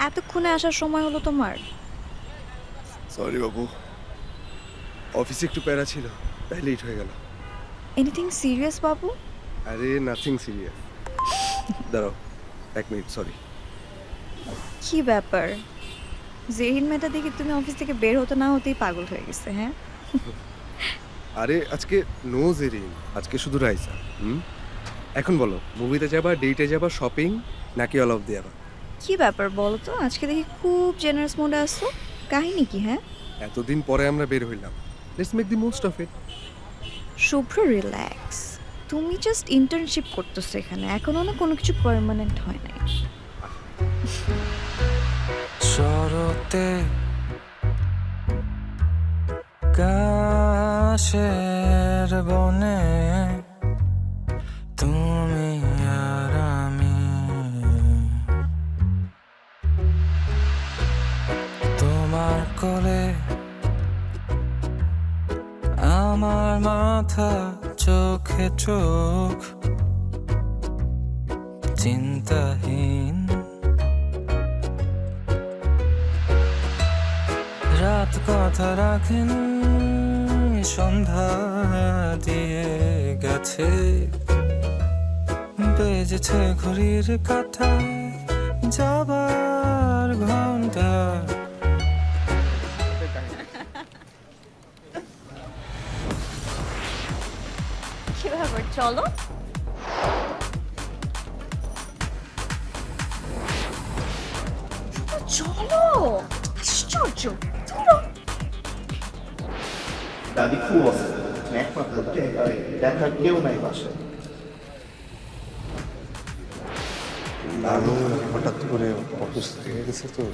এতক্ষণে আসার সময় হলো তোমার? সরি বাবু, অফিসে একটু প্যারা ছিল, তাই লেট হয়ে গেল। এনিথিং সিরিয়াস বাবু? আরে নাথিং সিরিয়াস। দাঁড়াও 1 মিনিট, সরি। কি ব্যাপার, জেরিন মেয়েটা দেখে তুমি অফিস থেকে বের হতে না হতেই পাগল হয়ে গেছে? হ্যাঁ, আরে আজকে নো জেরিন, আজকে শুধু রাইসা। এখন বলো, মুভিতে যাবা, ডেটে যাবা, শপিং, নাকি অল অফ দি অ্যাবাভ? কি ব্যাপার বলো তো, আজকে দেখি খুব জেনারেস মোডে আসছো, কাহিনী কি? হ্যাঁ, এতদিন পরে আমরা বের হইলাম, let's make the most of it. Shubhra relax, তুমি জাস্ট ইন্টার্নশিপ করতেছো এখানে, এখনো না কোনো কিছু পার্মানেন্ট হয় নাই। শরতে কাশের বনে তুমি আর আমি, তোমার কোলে আমার মাথা, চোখে চোখ, চিন্তাহীন রাত কথা রাখেন, সন্ধ্যা দিয়ে গেছে, বেজেছে ঘড়ির কাঁথায় যাবার ঘন্টা। কি ব্যাপার, চলো। চলো, আশ্চর্য। দাদি খুব অসুস্থ, একমাত্র দেখার কেউ নাই বাসায়। নানু হঠাৎ করে অসুস্থ হয়ে গেছে তো,